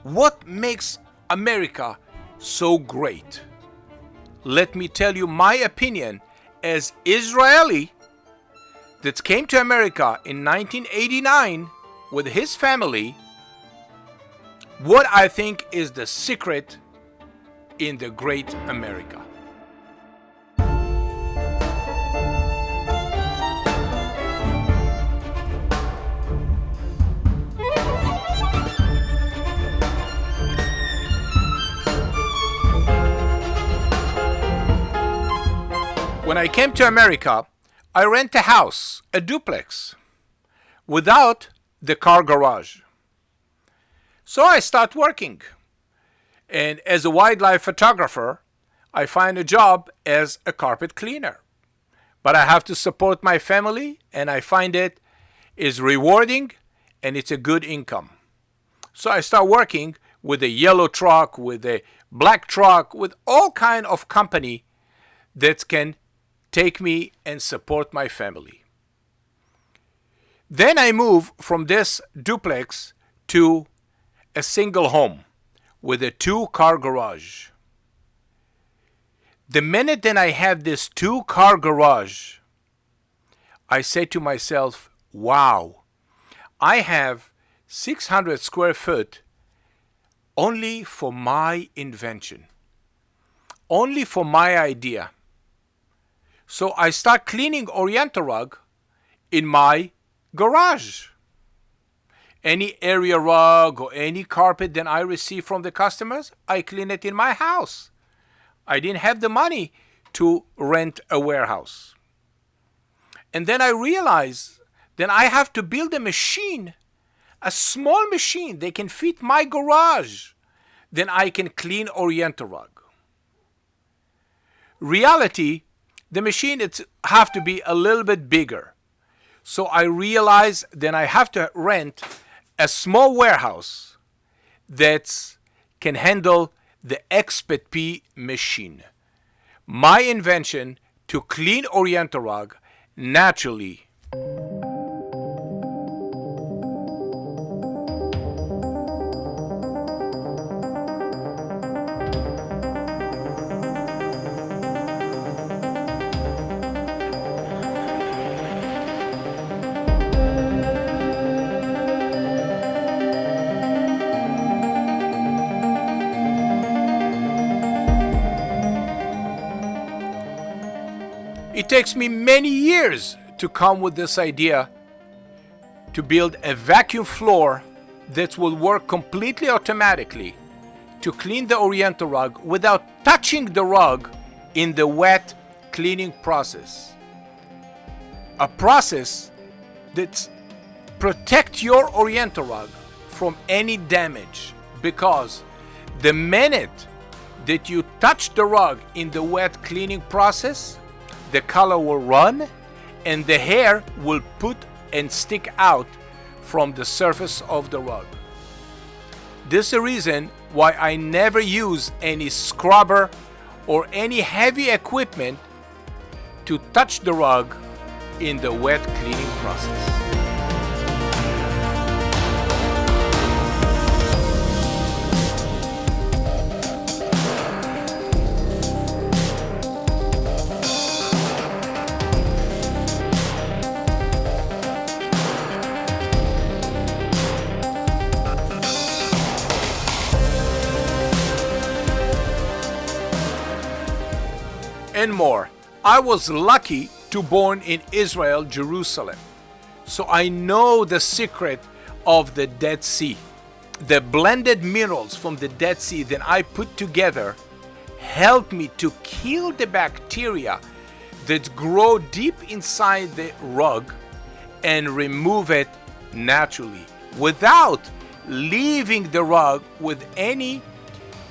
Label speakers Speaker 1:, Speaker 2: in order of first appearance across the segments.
Speaker 1: What makes America so great? Let me tell you my opinion as Israeli that came to America in 1989 with his family. What I think is the secret in the great America. When I came to America, I rent a house, a duplex, without the car garage. So I start working. And as a wildlife photographer, I find a job as a carpet cleaner. But I have to support my family, and I find it is rewarding and it's a good income. So I start working with a yellow truck, with a black truck, with all kind of company that can take me and support my family. Then I move from this duplex to a single home with a 2-car garage. The minute that I have this 2-car garage, I say to myself, wow, I have 600 square foot only for my invention, only for my idea. So I start cleaning Oriental rug in my garage. Any area rug or any carpet that I receive from the customers, I clean it in my house. I didn't have the money to rent a warehouse. And then I realized that I have to build a machine, a small machine that can fit my garage. Then I can clean Oriental rug. Reality, the machine it's have to be a little bit bigger. So I realized then I have to rent a small warehouse that can handle the PetPeePee machine. My invention to clean Oriental rug naturally. It takes me many years to come with this idea to build a vacuum floor that will work completely automatically to clean the Oriental rug without touching the rug in the wet cleaning process. A process that protects your Oriental rug from any damage, because the minute that you touch the rug in the wet cleaning process, the color will run and the hair will put and stick out from the surface of the rug. This is the reason why I never use any scrubber or any heavy equipment to touch the rug in the wet cleaning process. And more. I was lucky to born in Israel, Jerusalem. So I know the secret of the Dead Sea. The blended minerals from the Dead Sea that I put together help me to kill the bacteria that grow deep inside the rug and remove it naturally without leaving the rug with any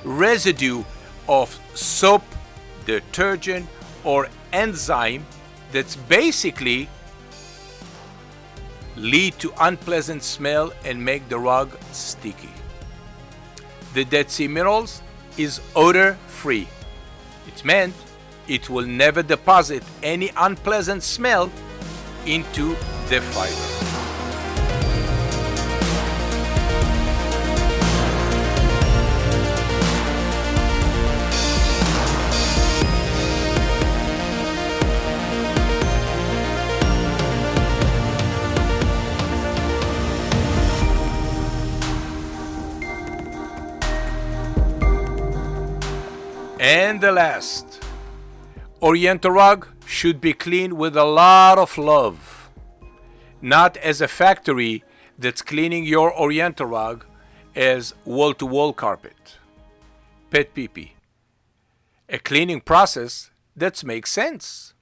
Speaker 1: residue of soap, detergent, or enzyme that's basically lead to unpleasant smell and make the rug sticky. The Dead Sea minerals is odor free. It meant it will never deposit any unpleasant smell into the fiber. And the last, Oriental rug should be cleaned with a lot of love, not as a factory that's cleaning your Oriental rug as wall-to-wall carpet. PetPeePee, a cleaning process that makes sense.